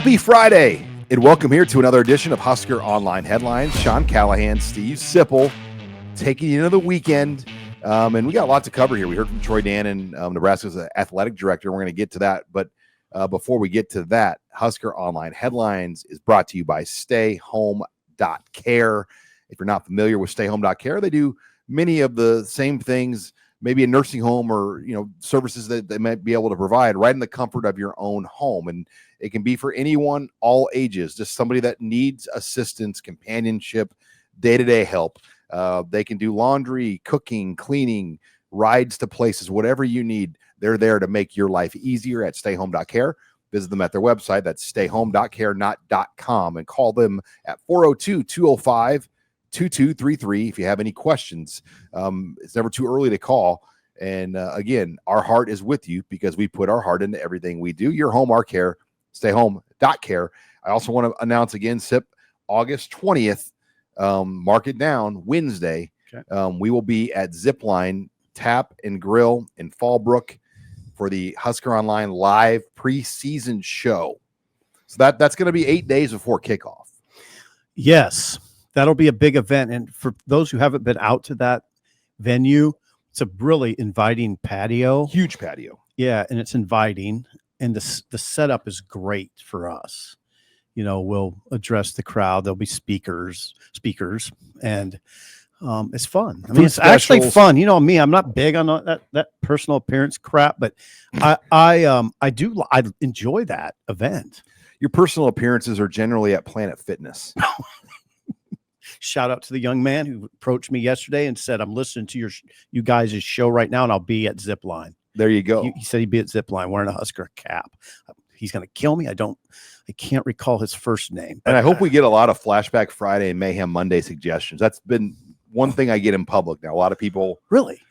Happy Friday, and welcome here to another edition of Husker Online Headlines. Sean Callahan, Steve Sipple, taking you into the weekend. And we got a lot to cover here. We heard from Troy Dannen, Nebraska's athletic director. We're going to get to that. But before we get to that, Husker Online Headlines is brought to you by StayHome.Care. If you're not familiar with StayHome.Care, they do many of the same things, maybe a nursing home or, services that they might be able to provide right in the comfort of your own home. And it can be for anyone, all ages, just somebody that needs assistance, companionship, day-to-day help. They can do laundry, cooking, cleaning, rides to places, whatever you need. They're there to make your life easier at StayHome.Care. Visit them at their website. That's StayHome.Care, not .com, and call them at 402-205-2233 if you have any questions. It's never too early to call. And again, our heart is with you because we put our heart into everything we do. Your home, our care. StayHome.Care. I also want to announce again, SIP, August 20th. Mark it down, Wednesday. Okay. We will be at Zipline Tap and Grill in Fallbrook for the Husker Online live preseason show. So that's going to be 8 days before kickoff. Yes, that'll be a big event. And for those who haven't been out to that venue, it's a really inviting patio. Huge patio. Yeah, and it's inviting. And the setup is great for us. We'll address the crowd. There'll be speakers, and it's fun. I mean, it's actually fun. Me, I'm not big on that personal appearance crap, but I enjoy that event. Your personal appearances are generally at Planet Fitness. Shout out to the young man who approached me yesterday and said, "I'm listening to you guys' show right now, and I'll be at Zipline." There you go. He said he'd be at Zipline wearing a Husker cap. He's going to kill me. I can't recall his first name. And I hope we get a lot of Flashback Friday and Mayhem Monday suggestions. That's been one thing I get in public now. A lot of people. Really?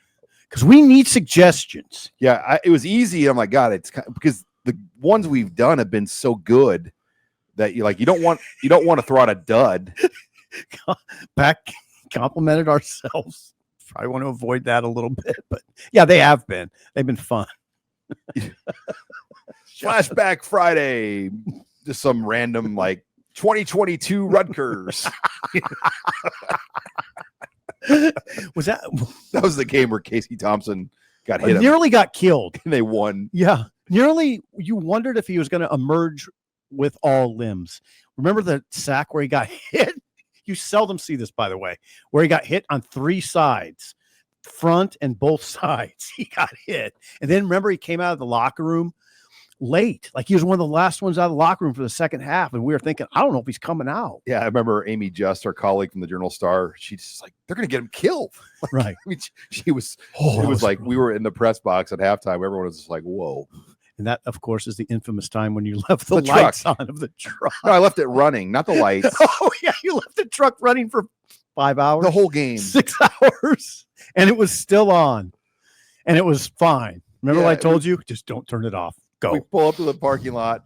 Because we need suggestions. Yeah, it was easy. I'm like, God, it's because the ones we've done have been so good that you don't want to throw out a dud. Complimented ourselves. Probably want to avoid that a little bit, but yeah, they have been. They've been fun. Flashback Friday, just some random 2022 Rutgers. That was the game where Casey Thompson got hit. Nearly got killed. And they won. Yeah. Nearly. You wondered if he was going to emerge with all limbs. Remember the sack where he got hit? You seldom see this, by the way, where he got hit on three sides, front and both sides. He got hit. And then remember, he came out of the locker room late. He was one of the last ones out of the locker room for the second half. And we were thinking, I don't know if he's coming out. Yeah, I remember Amy Just, our colleague from the Journal Star, she's just like, they're going to get him killed. Right. I mean, it was like, we were in the press box at halftime. Everyone was just like, whoa. And that, of course, is the infamous time when you left the lights on of the truck. No, I left it running, not the lights. Oh, yeah. You left the truck running for 5 hours. The whole game. 6 hours. And it was still on. And it was fine. Remember what I told you? Just don't turn it off. Go. We pull up to the parking lot.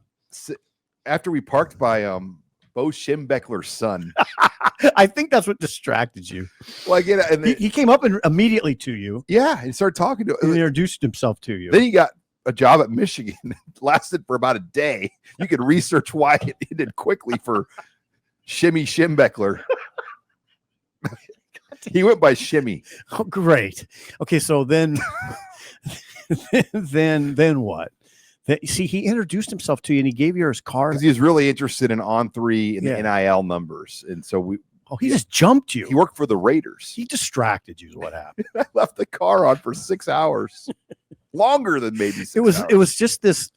After we parked by Bo Schembechler's son. I think that's what distracted you. Well, I get it. And he came up and immediately to you. Yeah. And started talking to him. And he introduced himself to you. Then he got a job at Michigan. It lasted for about a day. You could research why it ended quickly for Shimmy Schembechler. He went by Shimmy. Oh, great. Okay, so then then what? See, he introduced himself to you and he gave you his card. Because he was really interested in On3 and the NIL numbers. And so he just jumped you. He worked for the Raiders. He distracted you is what happened. I left the car on for 6 hours. Longer than maybe 6 hours. It was just this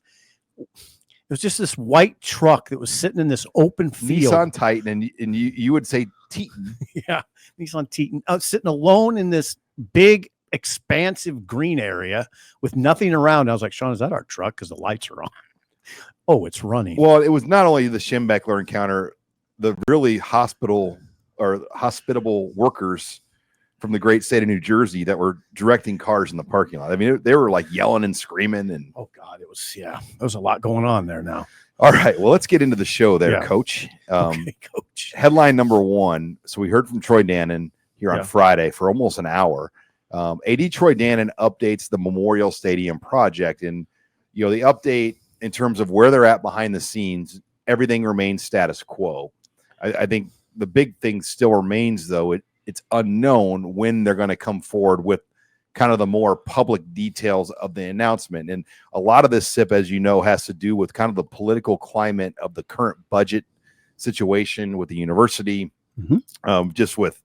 white truck that was sitting in this open field. Nissan Titan, and you would say Teton. Yeah, Nissan Teton. Sitting alone in this big, expansive green area with nothing around. I was like, Sean, is that our truck? Because the lights are on. Oh, it's running. Well, it was not only the Schembechler encounter, the really hospitable workers from the great state of New Jersey that were directing cars in the parking lot. I mean, they were yelling and screaming, and oh God, there was a lot going on there now. All right, well, let's get into the show there, Coach. Okay, Coach. Headline number one. So we heard from Troy Dannen here on Friday for almost an hour. AD Troy Dannen updates the Memorial Stadium project, and the update in terms of where they're at behind the scenes everything remains status quo. I think the big thing still remains, though, it's unknown when they're going to come forward with kind of the more public details of the announcement. And a lot of this, SIP, as you know, has to do with kind of the political climate of the current budget situation with the university, just with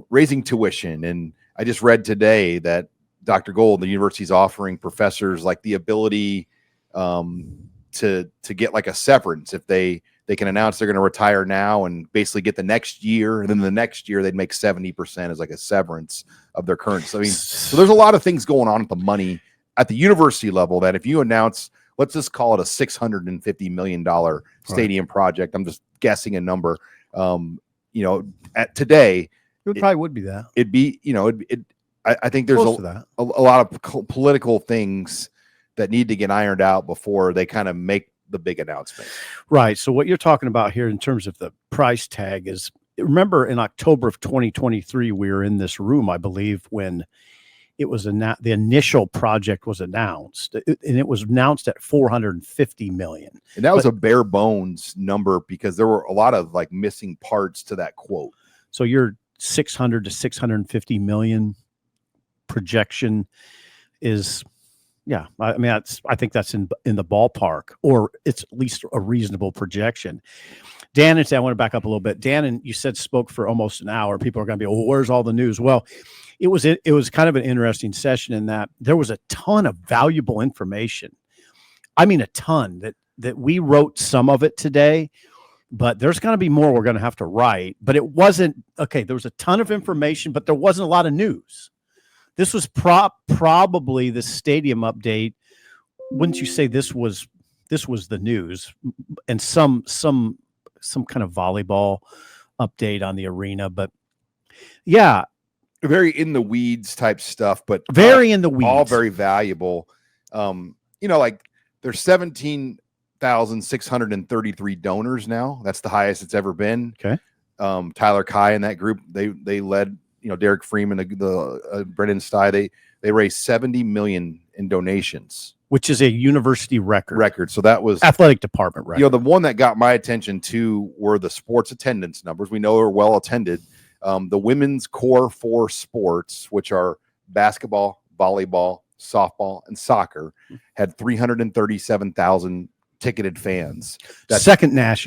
raising tuition. And I just read today that Dr. Gold, the university, is offering professors like the ability to get like a severance if they can announce they're going to retire now and basically get the next year, and then the next year they'd make 70% as like a severance of their current. So I mean, so there's a lot of things going on with the money at the university level that if you announce, let's just call it a $650 million stadium project, I'm just guessing a number, at today, it probably would be that. It'd be, I think there's a lot of political things that need to get ironed out before they kind of make the big announcement. Right. So what you're talking about here in terms of the price tag is, remember in October of 2023, we were in this room, I believe, when it was the initial project was announced, and it was announced at $450 million. And that was a bare bones number because there were a lot of like missing parts to that quote. So your 600 to 650 million projection is, yeah, I mean, I think that's in the ballpark, or it's at least a reasonable projection. Dannen, I want to back up a little bit. Dannen, you said spoke for almost an hour. People are going to be, well, where's all the news? Well, it was kind of an interesting session in that there was a ton of valuable information. I mean, a ton that we wrote some of it today, but there's going to be more we're going to have to write. But it wasn't, okay, there was a ton of information, but there wasn't a lot of news. This was probably the stadium update. Wouldn't you say this was the news, and some kind of volleyball update on the arena? But yeah, very in the weeds type stuff, but very in the weeds, all very valuable. Like there's 17,633 donors now. That's the highest it's ever been. Okay. Tyler Kai and that group, they led, Derek Freeman, the Brendan Stye, they raised $70 million in donations, which is a university record. So that was athletic department record. The one that got my attention too were the sports attendance numbers. We know are well attended. The women's core 4 sports, which are basketball, volleyball, softball, and soccer, had 337,000 ticketed fans. That's second If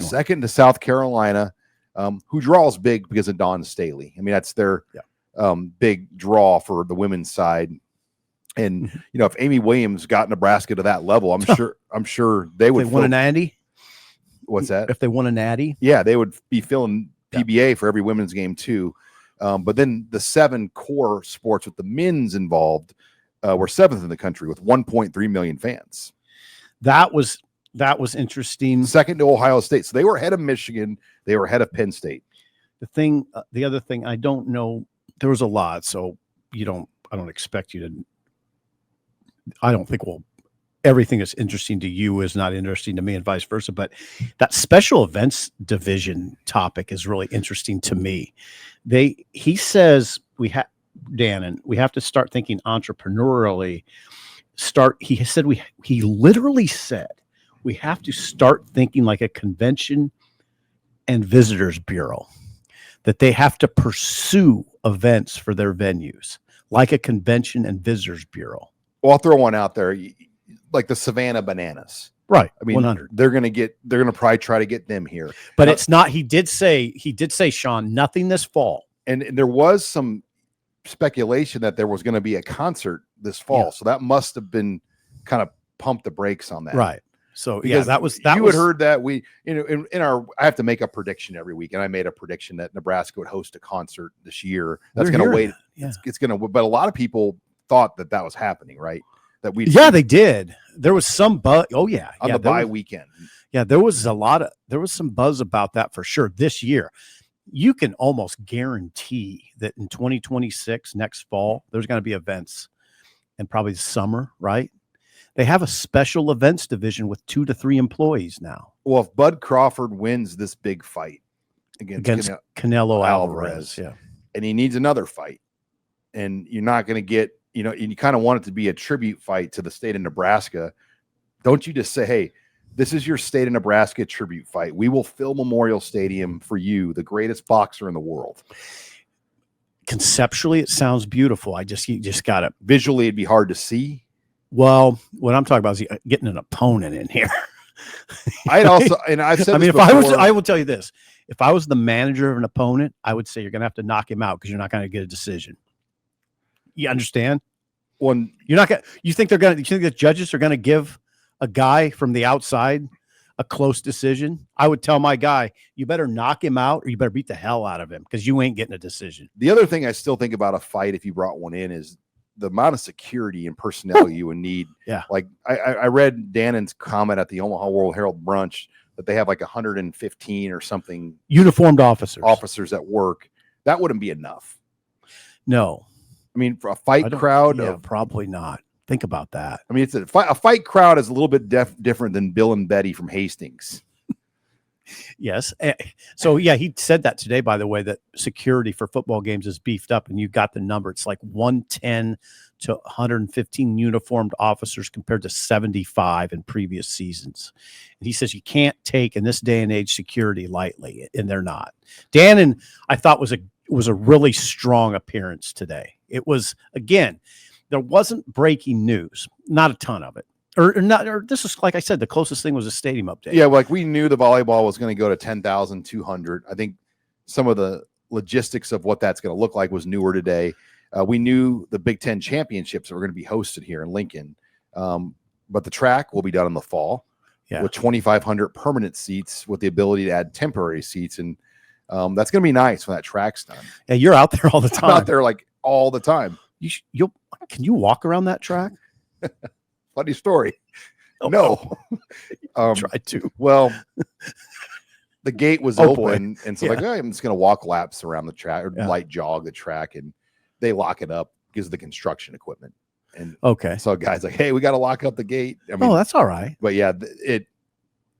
they won a natty. What's that? If they won a natty, yeah, they would be filling PBA for every women's game too. But then the 7 core sports with the men's involved were 7th in the country with 1.3 million fans. That was interesting. Second to Ohio State. So they were ahead of Michigan. They were ahead of Penn State. The other thing, I don't know, there was a lot. So I don't expect you to, I don't think everything that's interesting to you is not interesting to me and vice versa. But that special events division topic is really interesting to me. He says Dannen, we have to start thinking entrepreneurially. He literally said, we have to start thinking like a convention and visitors bureau, that they have to pursue events for their venues like a convention and visitors bureau. Well, I'll throw one out there, like the Savannah Bananas. Right. I mean, 100. They're going to probably try to get them here. But it's not, he did say, Sean, nothing this fall. And there was some speculation that there was going to be a concert this fall. Yeah. So that must have been kind of pumped the brakes on that. Right. So because that was had heard that we, in our, I have to make a prediction every week. And I made a prediction that Nebraska would host a concert this year. That's going to wait. Yeah. It's going to, but a lot of people thought that was happening, right? That they did. There was some buzz. Oh yeah. On the bye weekend. Yeah. There was some buzz about that for sure. This year, you can almost guarantee that in 2026, next fall, there's going to be events, and probably summer, right? They have a special events division with 2 to 3 employees now. Well, if Bud Crawford wins this big fight against Canelo Alvarez, yeah, and he needs another fight, and you're not going to get, and you kind of want it to be a tribute fight to the state of Nebraska, don't you just say, hey, This is your state of Nebraska tribute fight. We will fill Memorial Stadium for you, the greatest boxer in the world. Conceptually, it sounds beautiful. You just got to. Visually, it'd be hard to see. Well, what I'm talking about is getting an opponent in here. I'd also, and I've said, I will tell you this: if I was the manager of an opponent, I would say you're going to have to knock him out because you're not going to get a decision. You understand? One, you're not going. You think the judges are going to give a guy from the outside a close decision? I would tell my guy, you better knock him out or you better beat the hell out of him because you ain't getting a decision. The other thing I still think about a fight, if you brought one in, is the amount of security and personnel you would need. Yeah. Like I read Dannen's comment at the Omaha World Herald brunch that they have like 115 or something uniformed officers at work. That wouldn't be enough. No. I mean, for a fight crowd. Yeah, probably not. Think about that. I mean, it's a fight crowd is a little bit different than Bill and Betty from Hastings. Yes. So, yeah, he said that today, by the way, that security for football games is beefed up, and you got the number. It's like 110 to 115 uniformed officers compared to 75 in previous seasons. And he says you can't take, in this day and age, security lightly, and they're not. Dannen, I thought, was a really strong appearance today. It was, again, there wasn't breaking news, not a ton of it. Or this is, like I said, the closest thing was a stadium update. Yeah, like we knew the volleyball was going to go to 10,200. I think some of the logistics of what that's going to look like was newer today. We knew the Big Ten championships were going to be hosted here in Lincoln, but the track will be done in the fall with 2,500 permanent seats with the ability to add temporary seats, and that's going to be nice when that track's done. Yeah, you're out there all the time. I'm out there like all the time. Can you walk around that track? Funny story. Oh, no. Try to. Well, the gate was open, boy. and so I'm just going to walk laps around the track or light jog the track, and they lock it up because of the construction equipment. And so guys like, hey, we got to lock up the gate. I mean, that's all right. But yeah, it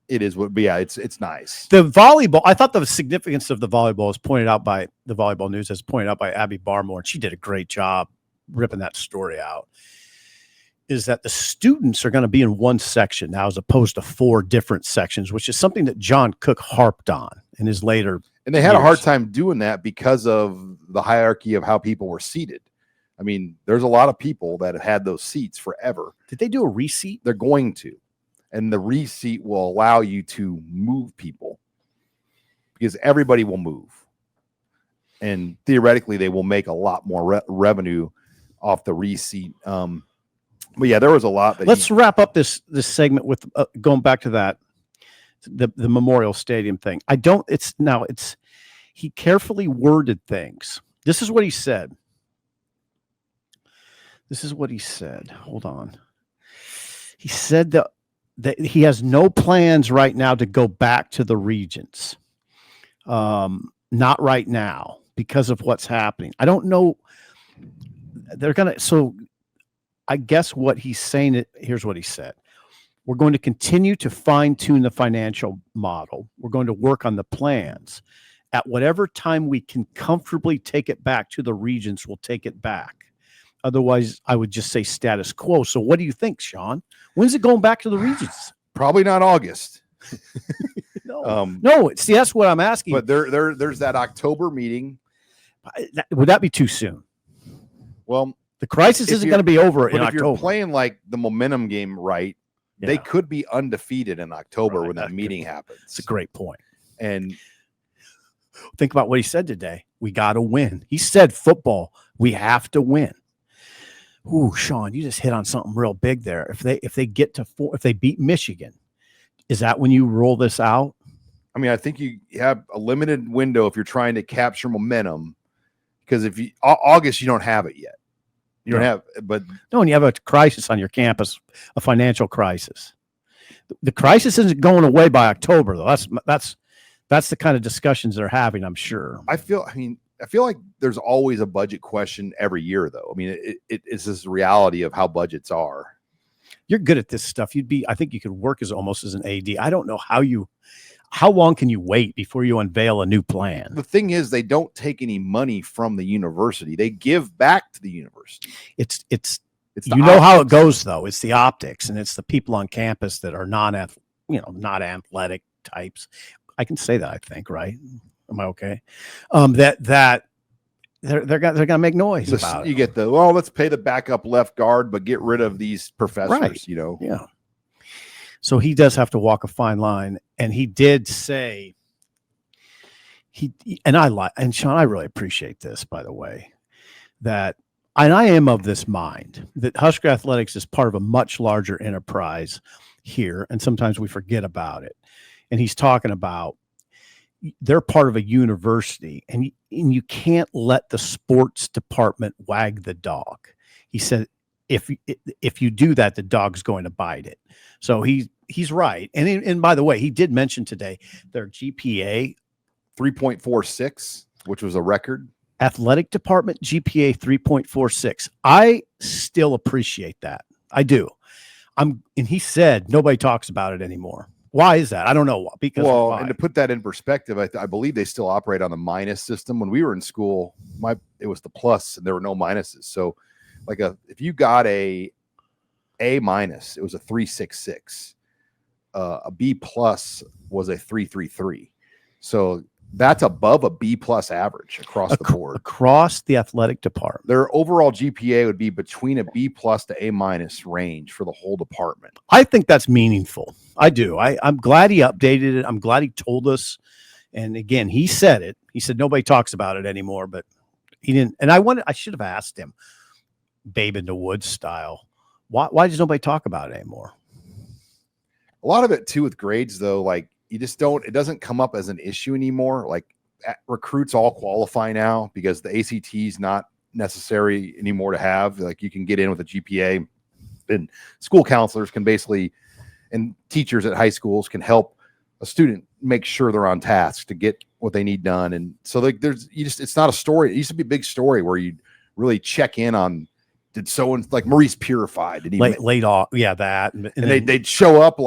is what. But yeah, it's nice. The volleyball. I thought the significance of the volleyball was pointed out by the Volleyball News, as pointed out by Abby Barmore, and she did a great job ripping that story out. Is that the students are going to be in one section now as opposed to 4 different sections, which is something that John Cook harped on in his later. And they had a hard time doing that because of the hierarchy of how people were seated. I mean, there's a lot of people that have had those seats forever. Did they do a reseat? They're going to. And the reseat will allow you to move people because everybody will move. And theoretically, they will make a lot more revenue off the reseat. But yeah, there was a lot. Let's wrap up this segment with going back to that, the Memorial Stadium thing. He carefully worded things. This is what he said. Hold on. He said that he has no plans right now to go back to the regions. Not right now because of what's happening. I don't know. I guess what he's saying, here's what he said. We're going to continue to fine-tune the financial model. We're going to work on the plans. At whatever time we can comfortably take it back to the regions, we'll take it back. Otherwise, I would just say status quo. So what do you think, Sean? When's it going back to the regions? Probably not August. No. See, that's what I'm asking. But there's that October meeting. Would that be too soon? Well, the crisis isn't going to be over in October. If you're playing like the momentum game right, they could be undefeated in October when that meeting happens. It's a great point. And think about what he said today. We got to win. He said football, we have to win. Ooh, Sean, you just hit on something real big there. If they get to 4, if they beat Michigan, is that when you roll this out? I mean, I think you have a limited window if you're trying to capture momentum, because if you August, you don't have it yet. You don't have, but no, and you have a crisis on your campus, a financial crisis. The crisis isn't going away by October, though. That's the kind of discussions they're having, I'm sure. I feel like there's always a budget question every year, though. I mean, it's this reality of how budgets are. You're good at this stuff. I think you could work almost as an AD. I don't know how long can you wait before you unveil a new plan? The thing is, they don't take any money from the university. They give back to the university. It's you know how it goes, though. It's the optics, and it's the people on campus that are not athletic types. I can say that, I think, right? Am I okay? That they're gonna make noise about You it. get let's pay the backup left guard, but get rid of these professors, Right. Yeah. So he does have to walk a fine line. And he did say and Sean, I really appreciate this, by the way, and I am of this mind that Husker Athletics is part of a much larger enterprise here. And sometimes we forget about it. And he's talking about they're part of a university, and you can't let the sports department wag the dog. He said, if you do that, the dog's going to bite it. So he's right. And by the way, he did mention today their GPA 3.46, which was a record. Athletic department GPA 3.46. I still appreciate that. I do. And he said nobody talks about it anymore. Why is that? I don't know. Because and to put that in perspective, I believe they still operate on the minus system. When we were in school, it was the plus, and there were no minuses. So, if you got a minus, it was a 3.66. A B plus was a 3.33. So that's above a B plus average across the board. Across the athletic department. Their overall GPA would be between a B plus to A minus range for the whole department. I think that's meaningful. I do. I'm glad he updated it. I'm glad he told us. And again, he said it. He said nobody talks about it anymore, but he didn't. And I should have asked him, Babe in the Woods style, why does nobody talk about it anymore? A lot of it too with grades, though, you just don't, it doesn't come up as an issue anymore. Recruits all qualify now because the ACT is not necessary anymore to have. You can get in with a GPA, and school counselors can and teachers at high schools can help a student make sure they're on task to get what they need done. And so it's not a story. It used to be a big story where you'd really check in on, did someone Maurice Purified? Did he late off? Yeah, that. And they'd show up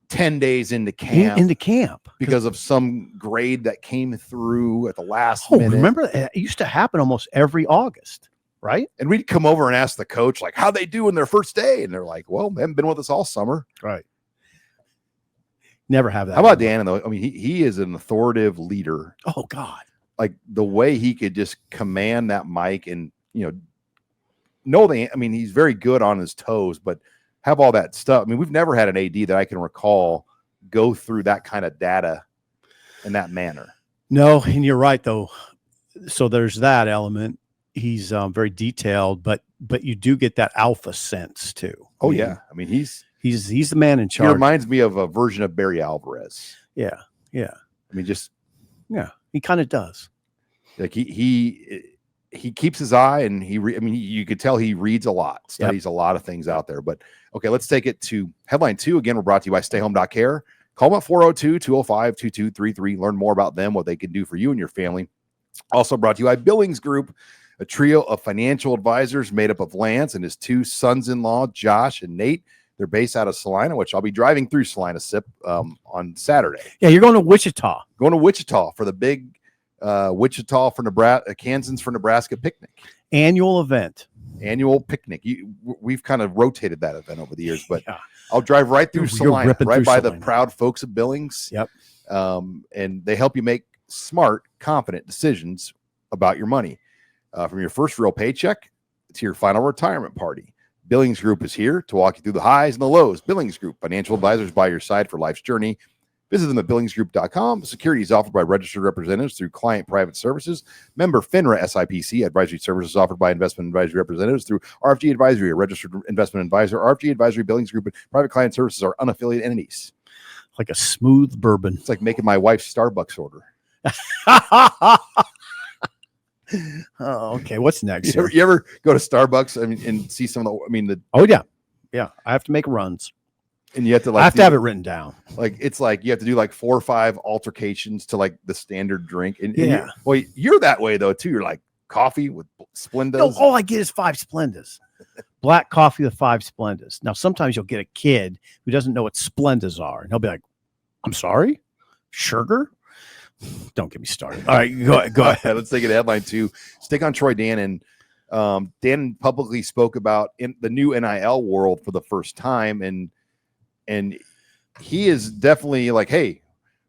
10 days into camp because of some grade that came through at the last minute. Remember, it used to happen almost every August, right? And we'd come over and ask the coach, how'd they do in their first day? And they're like, well, they haven't been with us all summer. Right. Never have that. How about Dannen, though? I mean, he is an authoritative leader. Oh, God. The way he could just command that mic and, he's very good on his toes, but have all that stuff. I mean, we've never had an AD that I can recall go through that kind of data in that manner. No, and you're right, though. So there's that element. He's very detailed, but you do get that alpha sense too. Oh, yeah. I mean, he's the man in charge. He reminds me of a version of Barry Alvarez. Yeah. Yeah. I mean, he kind of does. He keeps his eye, and you could tell he reads a lot, studies a lot of things out there. But okay, let's take it to headline 2. Again, we're brought to you by StayHome.Care. Call them at 402-205-2233. Learn more about them, what they can do for you and your family. Also brought to you by Billings Group, a trio of financial advisors made up of Lance and his 2 sons-in-law, Josh and Nate. They're based out of Salina, which I'll be driving through Salina SIP on Saturday. Yeah, you're going to Wichita. Going to Wichita for the big Wichita for Nebraska, Kansas for Nebraska picnic. Annual Picnic. We've kind of rotated that event over the years, but I'll drive right through Salina, right by the proud folks of Billings. Yep. And they help you make smart, confident decisions about your money. From your first real paycheck to your final retirement party. Billings Group is here to walk you through the highs and the lows. Billings Group, financial advisors by your side for life's journey. Visit them at billingsgroup.com. Security is offered by registered representatives through Client Private Services. Member FINRA SIPC. Advisory services offered by investment advisory representatives through RFG Advisory, a registered investment advisor. RFG Advisory, Billings Group, and private client services are unaffiliated entities. Like a smooth bourbon. It's like making my wife's Starbucks order. Oh, okay. What's next? You ever go to Starbucks and see some of the, oh, yeah. Yeah. I have to make runs. And you have to I have to have it written down. It's like you have to do 4 or 5 altercations to the standard drink. And yeah. You're that way though too. You're like coffee with Splendas. No, all I get is 5 Splendas. Black coffee with 5 Splendas. Now, sometimes you'll get a kid who doesn't know what Splendas are. And he'll be like, I'm sorry? Sugar? Don't get me started. All right, go ahead. Let's take it to headline 2. Stick on Troy Dannen. Dannen publicly spoke about in the new NIL world for the first time, and he is definitely like, hey,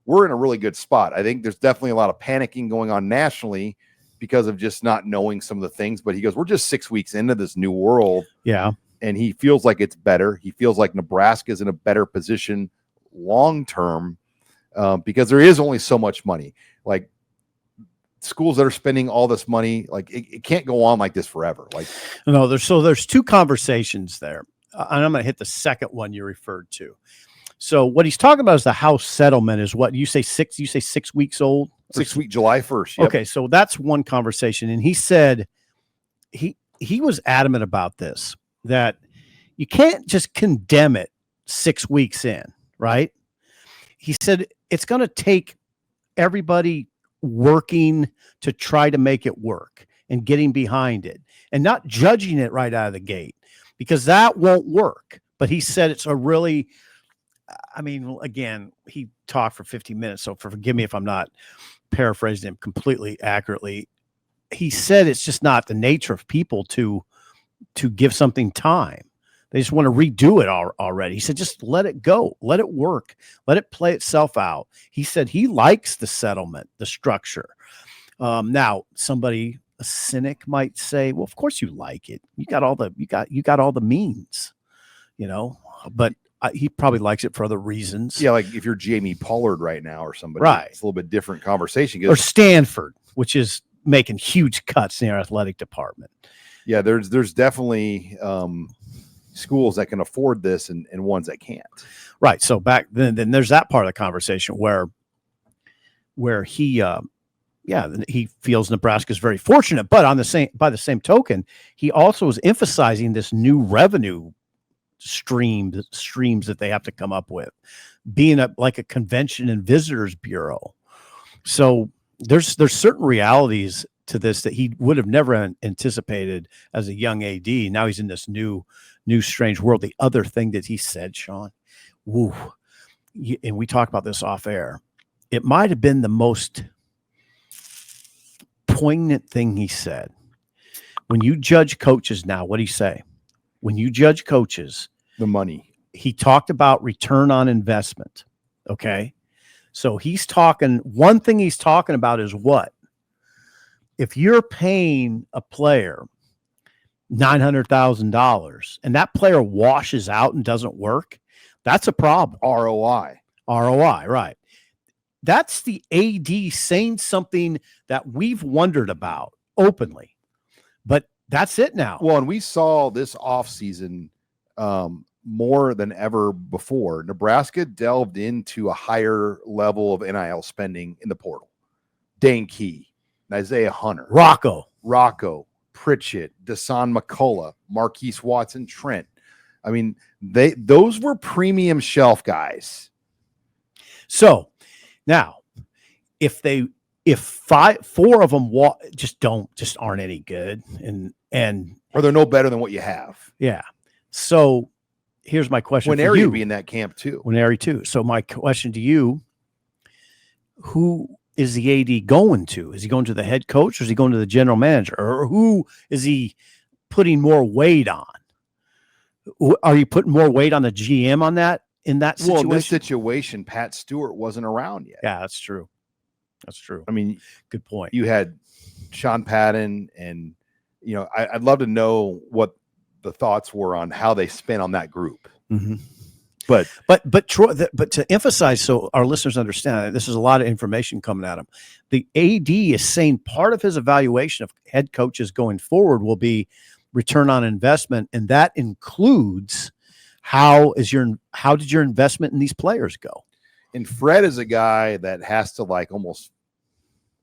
we're in a really good spot. I think there's definitely a lot of panicking going on nationally because of just not knowing some of the things. But he goes, we're just 6 weeks into this new world. Yeah. And he feels like it's better. He feels like Nebraska is in a better position long term because there is only so much money. Like schools that are spending all this money, like it can't go on like this forever. Like no, there's two conversations there, and I'm going to hit the second one you referred to. So what he's talking about is the house settlement is what you say 6 weeks old. 6 week July 1st. Yep. Okay, so that's one conversation, and he said he was adamant about this, that you can't just condemn it 6 weeks in, right? He said it's going to take everybody working to try to make it work and getting behind it and not judging it right out of the gate, because that won't work. But he said it's a really, I mean, again, he talked for 50 minutes, so forgive me if I'm not paraphrasing him completely accurately. He said it's just not the nature of people to give something time. They just want to redo it already. He said, just let it go. Let it work. Let it play itself out. He said he likes the settlement, the structure. Now, somebody, a cynic, might say, well, of course you like it. You got all the means, but he probably likes it for other reasons. Yeah, like if you're Jamie Pollard right now or somebody, right? It's a little bit different conversation. Or Stanford, which is making huge cuts in their athletic department. Yeah, there's definitely schools that can afford this and ones that can't. Right. So back then there's that part of the conversation where he he feels Nebraska is very fortunate, but by the same token, he also is emphasizing this new revenue streams that they have to come up with, being like a convention and visitors bureau. So there's certain realities to this that he would have never anticipated as a young AD. Now he's in this new strange world. The other thing that he said, Sean, and we talked about this off air, it might have been the most poignant thing he said. When you judge coaches now, what did he say? When you judge coaches, the money. He talked about return on investment. Okay. So one thing he's talking about is what? If you're paying a player $900,000 and that player washes out and doesn't work, that's a problem. ROI, right. That's the AD saying something that we've wondered about openly, but that's it now. Well, and we saw this offseason more than ever before. Nebraska delved into a higher level of NIL spending in the portal. Dane Key, Isaiah Hunter, Rocco, Pritchett, Dasan McCullough, Marquise Watson, Trent. I mean, those were premium shelf guys. So now, if four of them just aren't any good, and or they're no better than what you have. Yeah. So here's my question. Winery would be in that camp too. Winery too. So my question to you: who is the AD going to? Is he going to the head coach, or is he going to the general manager, or who is he putting more weight on? Are you putting more weight on the GM on that? In that situation? Well, in this situation, Pat Stewart wasn't around yet. Yeah, that's true. I mean, good point. You had Sean Patton, and I'd love to know what the thoughts were on how they spent on that group. Mm-hmm. But Troy, but to emphasize, so our listeners understand, this is a lot of information coming at him. The AD is saying part of his evaluation of head coaches going forward will be return on investment, and that includes how did your investment in these players go? And Fred is a guy that has to almost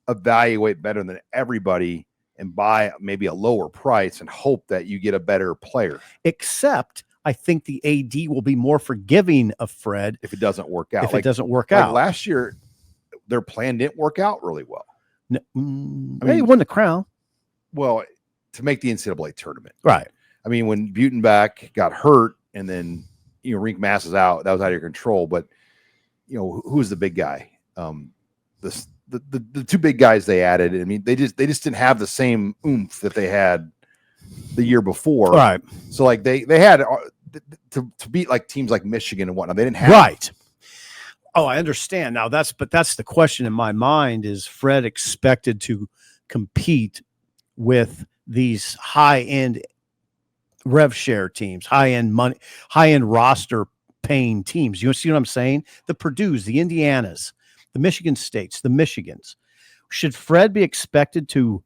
evaluate better than everybody and buy maybe a lower price and hope that you get a better player. Except I think the AD will be more forgiving of Fred if it doesn't work out. It doesn't work out. Last year, their plan didn't work out really well. He won the crown. Well, to make the NCAA tournament. Right. I mean, when Butenbach got hurt and then, Rink Mass is out, that was out of your control. But, who's the big guy? The two big guys they added. I mean, they just didn't have the same oomph that they had the year before. Right. So they had to beat teams like Michigan and whatnot. They didn't have. Right. Oh, I understand now. That's the question in my mind: is Fred expected to compete with these high-end rev share teams, high-end money, high-end roster paying teams? You see what I'm saying? The Purdue's, the Indianas, the Michigan States, the Michigans. Should Fred be expected to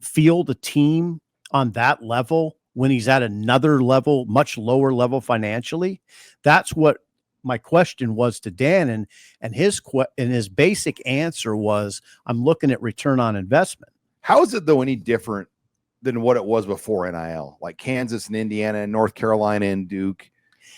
field a team on that level when he's at another level, much lower level financially? That's what my question was to Dannen, and his basic answer was, I'm looking at return on investment. How is it though any different than what it was before NIL? Like Kansas and Indiana and North Carolina and Duke,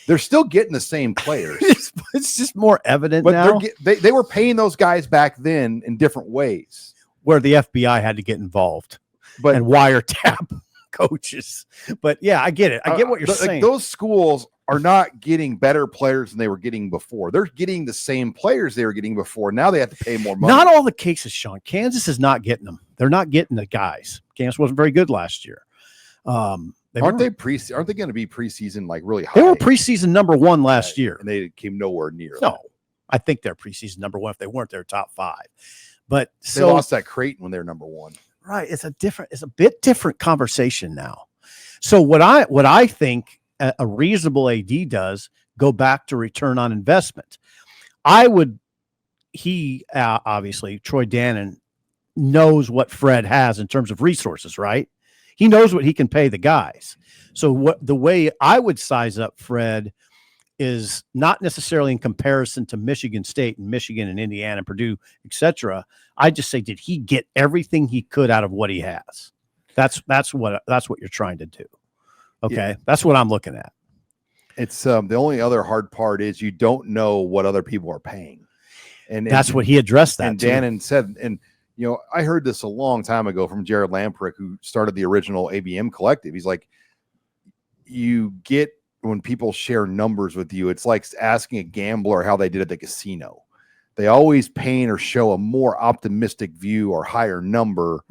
they're still getting the same players. It's just more evident but now. They were paying those guys back then in different ways, where the FBI had to get involved and wiretap coaches. But yeah, I get it. I get what you're saying. Like those schools are not getting better players than they were getting before. They're getting the same players they were getting before. Now they have to pay more money. Not all the cases, Sean. Kansas is not getting them. They're not getting the guys. Kansas wasn't very good last year. Aren't they going to be preseason like really high? They were preseason number 1 last year, and they came nowhere near. No, I think they're preseason number 1. If they weren't, they're top 5. But they lost that Creighton when they're number 1. Right. It's a bit different conversation now. So what I think a reasonable AD does, go back to return on investment. Obviously Troy Dannen knows what Fred has in terms of resources, right? He knows what he can pay the guys. So the way I would size up Fred is not necessarily in comparison to Michigan State and Michigan and Indiana and Purdue, etc. I just say, did he get everything he could out of what he has? That's what you're trying to do. Okay. Yeah. That's what I'm looking at. It's the only other hard part is you don't know what other people are paying. And that's what he addressed that. And Dannen said, and you know, I heard this a long time ago from Jared Lamprick, who started the original ABM collective. He's like, you get, when people share numbers with you, it's like asking a gambler how they did at the casino. They always paint or show a more optimistic view or higher number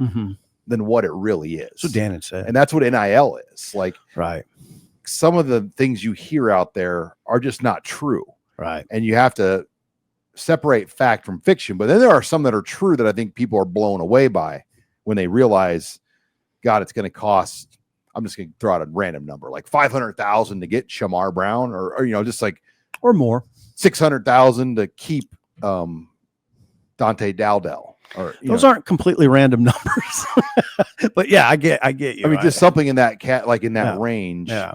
than what it really is. So Dannen said, and that's what NIL is. Like, right. Some of the things you hear out there are just not true. Right. And you have to separate fact from fiction. But then there are some that are true that I think people are blown away by when they realize, God, it's going to cost, I'm just going to throw out a random number, like $500,000 to get Shamar Brown, or you know, just like, or more, $600,000 to keep Dante Dowdell. Or those aren't completely random numbers. But yeah, I get you. I mean, just something in that range. Yeah.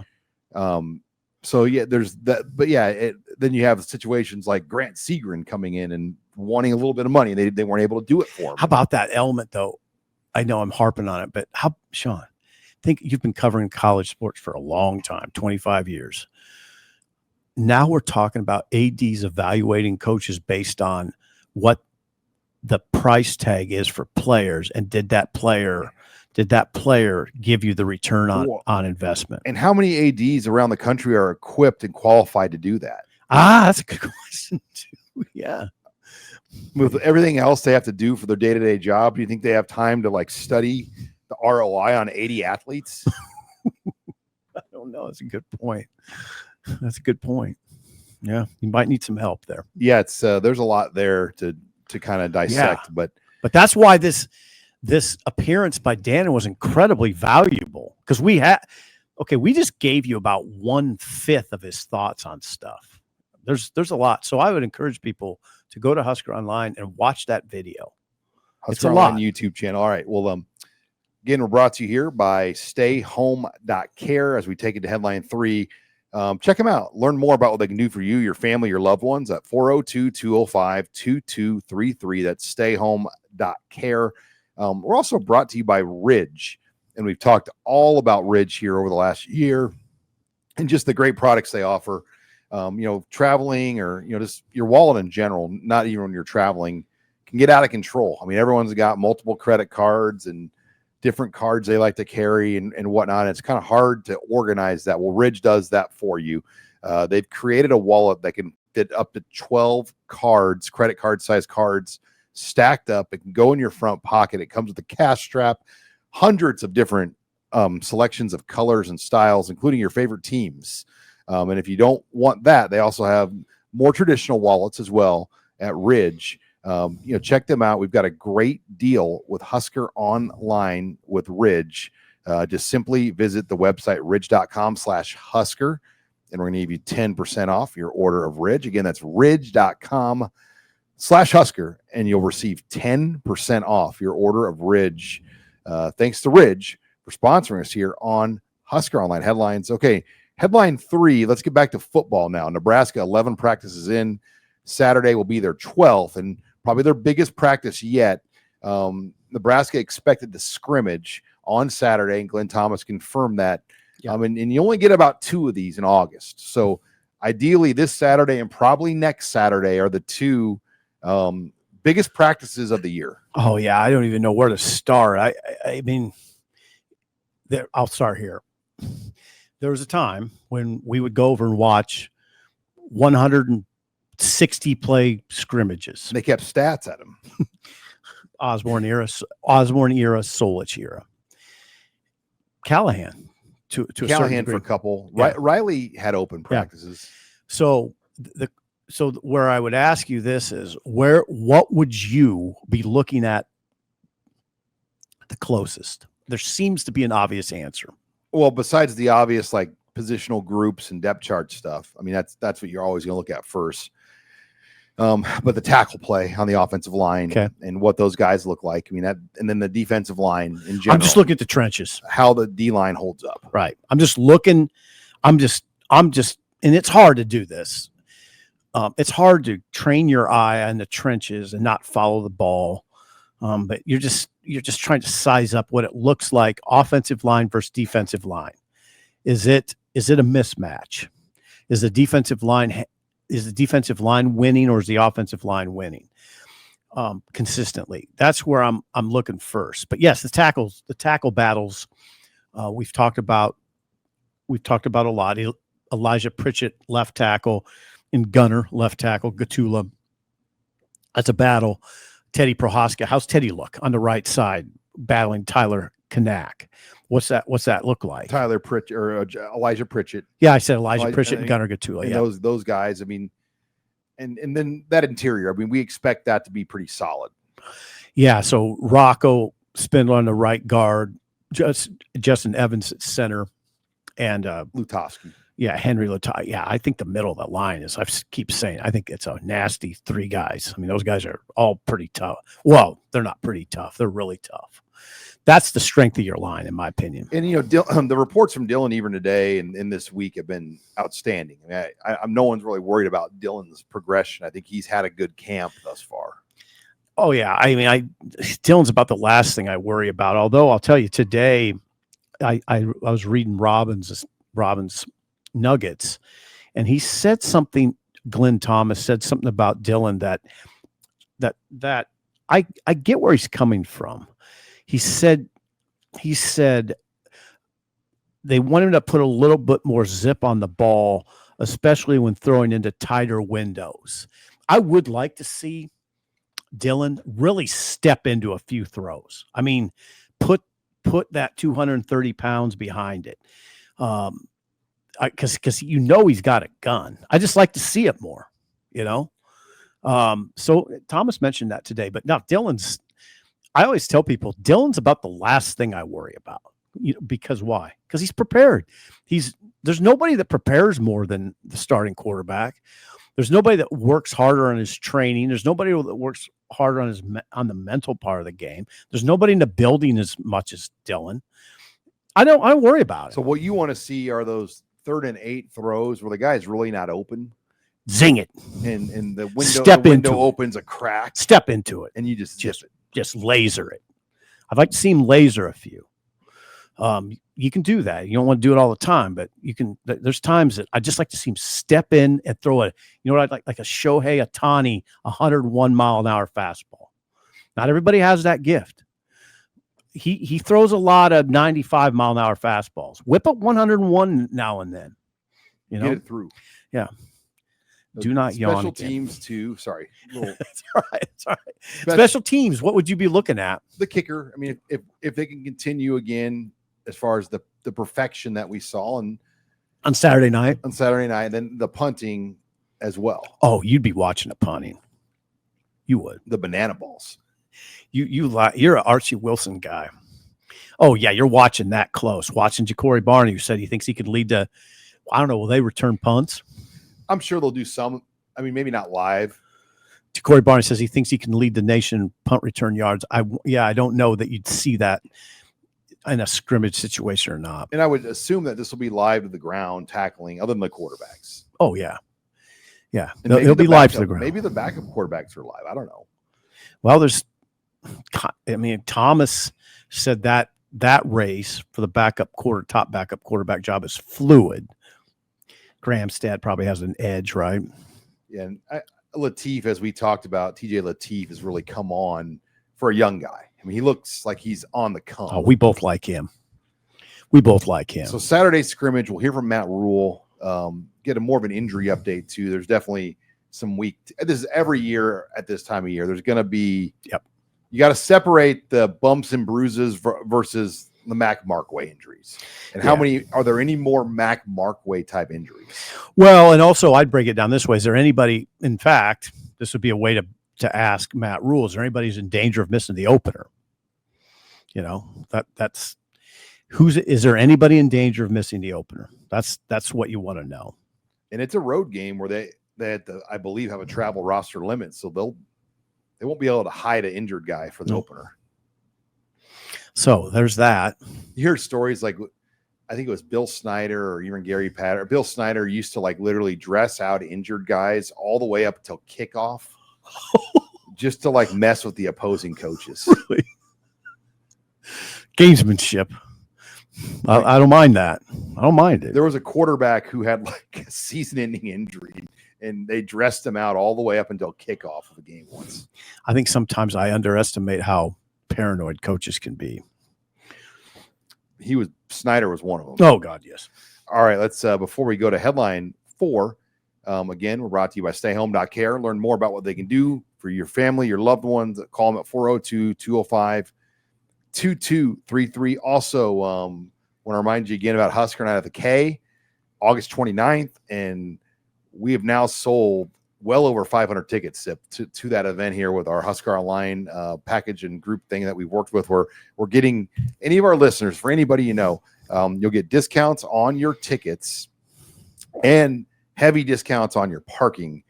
So yeah, there's that, but yeah, then you have situations like Grant Segrin coming in and wanting a little bit of money. They weren't able to do it for him. How about that element though? I know I'm harping on it, but Sean, think you've been covering college sports for a long time, 25 years. Now we're talking about ADs evaluating coaches based on what the price tag is for players, and did that player give you the return on investment? And how many ADs around the country are equipped and qualified to do that? That's a good question too. Yeah. With everything else they have to do for their day-to-day job, do you think they have time to like study the ROI on 80 athletes? I don't know. That's a good point. Yeah. You might need some help there. Yeah. It's there's a lot there to kind of dissect, but that's why this appearance by Dannen was incredibly valuable, because we just gave you about 1/5 of his thoughts on stuff. There's a lot. So I would encourage people to go to HuskerOnline and watch that video. It's a lot. YouTube channel. All right. Well, again, we're brought to you here by StayHome.Care as we take it to headline 3. Check them out. Learn more about what they can do for you, your family, your loved ones at 402-205-2233. That's StayHome.Care. We're also brought to you by Ridge, and we've talked all about Ridge here over the last year and just the great products they offer. Traveling, or just your wallet in general, not even when you're traveling, can get out of control. I mean, everyone's got multiple credit cards and different cards they like to carry and whatnot. It's kind of hard to organize that. Well, Ridge does that for you. They've created a wallet that can fit up to 12 cards, credit card size cards, stacked up. It can go in your front pocket. It comes with a cash strap, hundreds of different selections of colors and styles, including your favorite teams. And if you don't want that, they also have more traditional wallets as well at Ridge. Check them out. We've got a great deal with HuskerOnline with Ridge. Just simply visit the website ridge.com/Husker, and we're going to give you 10% off your order of Ridge. Again, that's ridge.com/Husker, and you'll receive 10% off your order of Ridge. Thanks to Ridge for sponsoring us here on Husker Online Headlines. Okay, headline 3. Let's get back to football now. Nebraska 11 practices in. Saturday will be their 12th and probably their biggest practice yet. Nebraska expected to scrimmage on Saturday, and Glenn Thomas confirmed that. Yeah. And you only get about 2 of these in August. So ideally this Saturday and probably next Saturday are the 2 biggest practices of the year. Oh yeah. I don't even know where to start. I mean, I'll start here. There was a time when we would go over and watch 160 play scrimmages. They kept stats at them. Osborne era, Solich era. Callahan to Callahan for a couple. Yeah. Riley had open practices. Yeah. So where I would ask you this is what would you be looking at the closest? There seems to be an obvious answer. Well, besides the obvious like positional groups and depth chart stuff, I mean that's what you're always going to look at first. But the tackle play on the offensive line and what those guys look like. I mean, and then the defensive line in general. I'm just looking at the trenches, how the D line holds up. Right. I'm just looking. I'm just, and it's hard to do this. It's hard to train your eye on the trenches and not follow the ball. But you're just trying to size up what it looks like offensive line versus defensive line. Is it a mismatch? Is the defensive line winning, or is the offensive line winning consistently? That's where I'm looking first. But yes, the tackle battles we've talked about a lot. Elijah Pritchett, left tackle, and Gunner, left tackle. Gatula. That's a battle. Teddy Prohaska. How's Teddy look on the right side battling Tyler Kanak? What's that look like? Tyler Pritchett or Elijah Pritchett. Yeah, I said Elijah Pritchett and Gunnar Gatula. And yeah, those guys. I mean, and then that interior. I mean, we expect that to be pretty solid. Yeah. So Rocco Spindler on the right guard, Justin Evans at center, and Lutovsky. Yeah, Henry Lutovsky. Yeah, I think the middle of the line is. I keep saying I think it's a nasty 3 guys. I mean, those guys are all pretty tough. Well, they're not pretty tough. They're really tough. That's the strength of your line, in my opinion. And, the reports from Dylan even today and in this week have been outstanding. I mean, I'm no one's really worried about Dylan's progression. I think he's had a good camp thus far. Oh, yeah. I mean, Dylan's about the last thing I worry about. Although I'll tell you today, I was reading Robbins' Nuggets, and he said something, Glenn Thomas said something about Dylan that I get where he's coming from. He said they want him to put a little bit more zip on the ball, especially when throwing into tighter windows. I would like to see Dylan really step into a few throws. I mean, put that 230 pounds behind it. Because he's got a gun. I just like to see it more, So Thomas mentioned that today, but now I always tell people Dylan's about the last thing I worry about. Because why? Because he's prepared. There's nobody that prepares more than the starting quarterback. There's nobody that works harder on his training. There's nobody that works harder on the mental part of the game. There's nobody in the building as much as Dylan. I don't worry about it. So what you want to see are those 3rd and 8 throws where the guy's really not open. Zing it. And the window opens a crack. Step into it. And you just laser it. I'd like to see him laser a few. You can do that. You don't want to do it all the time, but you can. There's times that I just like to see him step in and throw what I'd like a Shohei Ohtani 101-mile-an-hour fastball. Not everybody has that gift. He throws a lot of 95-mile-an-hour fastballs. Whip up 101 now and then. Get it through. Yeah. Do not yawn. Special teams too. Sorry. It's all right. It's all right. Special teams. What would you be looking at? The kicker. I mean, if they can continue again as far as the perfection that we saw on Saturday night, then the punting. as well. Oh, you'd be watching the punting. You would. The banana balls. You're an Archie Wilson guy. Oh yeah, you're watching that close. Watching Ja'Cory Barney, who said he thinks he could lead to. I don't know. Will they return punts? I'm sure they'll do some. I mean, maybe not live. Ja'Cory Barney says he thinks he can lead the nation punt return yards. I don't know that you'd see that in a scrimmage situation or not. And I would assume that this will be live to the ground tackling, other than the quarterbacks. Oh yeah, yeah. And It'll be live to the ground. Maybe the backup quarterbacks are live. I don't know. Well, Thomas said that race for the top backup quarterback job is fluid. Gramstad probably has an edge, right? Yeah, and Lateef, as we talked about, TJ Lateef has really come on for a young guy. I mean, he looks like he's on the come. Oh, we both like him. So Saturday scrimmage, we'll hear from Matt Rule, get more of an injury update too. There's definitely some this is every year at this time of year. There's going to be, you got to separate the bumps and bruises versus the Mac Markway injuries. And how many, are there any more Mac Markway type injuries? Well, and also I'd break it down this way. Is there anybody, in fact, this would be a way to ask Matt Rule, is there anybody who's in danger of missing the opener? You know, is there anybody in danger of missing the opener? That's what you want to know. And it's a road game where they I believe have a travel roster limit. So they won't be able to hide an injured guy for the opener. So there's that. You hear stories like, I think it was Bill Snyder or even Gary Patter. Bill Snyder used to literally dress out injured guys all the way up until kickoff just to mess with the opposing coaches. Really? Gamesmanship. I don't mind that. I don't mind it. There was a quarterback who had a season-ending injury, and they dressed him out all the way up until kickoff of the game once. I think sometimes I underestimate how paranoid coaches can be. Snyder was one of them. Oh God, yes. All right, let's before we go to headline 4, again, we're brought to you by StayHome.Care. Learn more about what they can do for your family, your loved ones. Call them at 402-205-2233. Also, want to remind you again about Husker Night at the K, August 29th, and we have now sold well over 500 tickets to that event here with our HuskerOnline package and group thing that we've worked with. We're getting any of our listeners, for anybody you'll get discounts on your tickets and heavy discounts on your parking.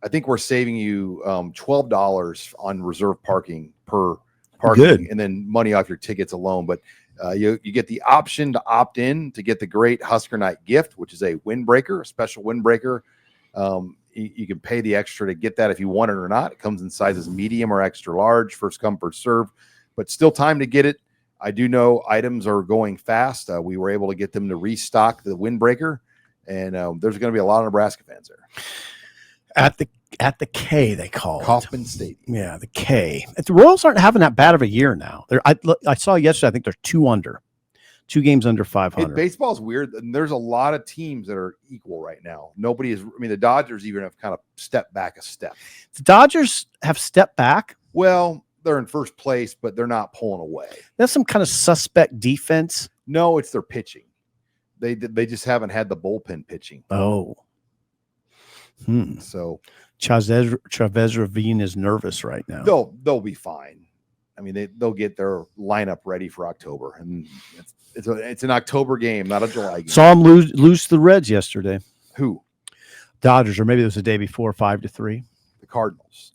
I think we're saving you $12 on reserve parking per parking. Good. And then money off your tickets alone. But you get the option to opt in to get the great Husker Night gift, which is a windbreaker, a special windbreaker. You can pay the extra to get that if you want it or not. It comes in sizes medium or extra large, first come, first serve, but still time to get it. I do know items are going fast. We were able to get them to restock the windbreaker, and there's going to be a lot of Nebraska fans there. At the K, they call Kauffman Stadium. Yeah, the K. The Royals aren't having that bad of a year now. I saw yesterday, I think they're 2 games under 500. Baseball is weird, and there's a lot of teams that are equal right now. The Dodgers even have kind of stepped back a step. The Dodgers have stepped back? Well, they're in first place, but they're not pulling away. That's some kind of suspect defense? No, it's their pitching. They just haven't had the bullpen pitching. Oh. So Chavez Ravine is nervous right now. They'll be fine. I mean, they'll get their lineup ready for October, and it's an October game, not a July game. Saw them lose to the Reds yesterday. Who? Dodgers, or maybe it was the day before, 5-3. The Cardinals.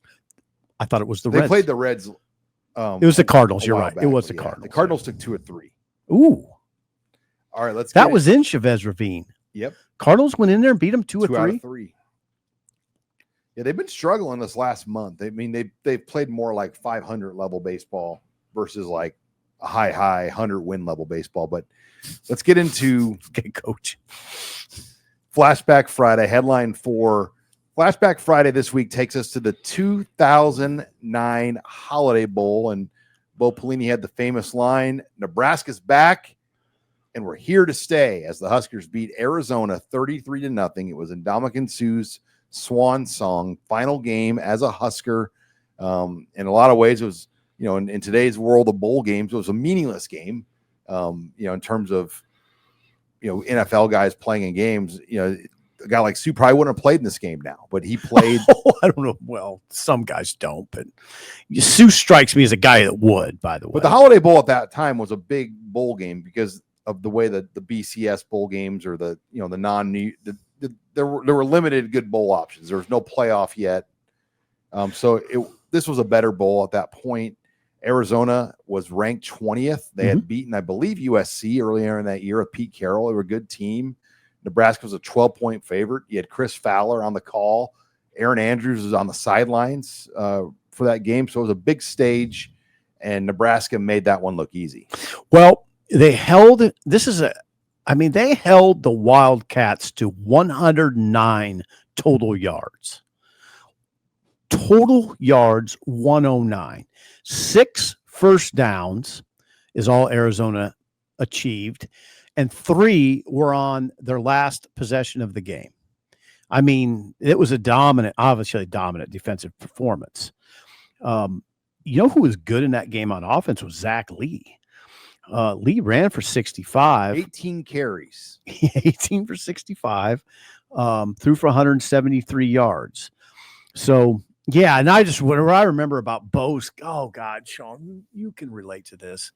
I thought it was the Reds. They played the Reds. It was the Cardinals. You're right. It was the Cardinals. The Cardinals took 2 of 3. Ooh. All right, let's. That was in Chavez Ravine. Yep. Cardinals went in there and beat them 2 of 3. Out of 3. Yeah, they've been struggling this last month. They've played more like 500 level baseball versus like a high 100 win level baseball. But let's get into coach. Flashback Friday. Headline 4. Flashback Friday this week takes us to the 2009 Holiday Bowl, and Bo Pelini had the famous line, "Nebraska's back, and we're here to stay," as the Huskers beat Arizona 33-0. It was Ndamukong Suh's swan song, final game as a Husker. In a lot of ways, it was, in today's world of bowl games, it was a meaningless game. In terms of, NFL guys playing in games, a guy like Sue probably wouldn't have played in this game now, but he played. I don't know. Well, some guys don't, but Sue strikes me as a guy that would, by the way. But the Holiday Bowl at that time was a big bowl game because of the way that the BCS bowl games or the non-new, there were limited good bowl options. There was no playoff yet. So this was a better bowl at that point. Arizona was ranked 20th. They had beaten, I believe, USC earlier in that year with Pete Carroll. They were a good team. Nebraska was a 12-point favorite. You had Chris Fowler on the call. Aaron Andrews was on the sidelines for that game. So it was a big stage, and Nebraska made that one look easy. Well, they held the Wildcats to 109 total yards. Total yards, 109. 6 first downs is all Arizona achieved, and 3 were on their last possession of the game. I mean, it was obviously a dominant defensive performance. You know who was good in that game on offense was Zach Lee. Lee ran for 65. 18 carries. 18 for 65, threw for 173 yards. So, yeah, and what I remember about Bose, oh, God, Sean, you can relate to this.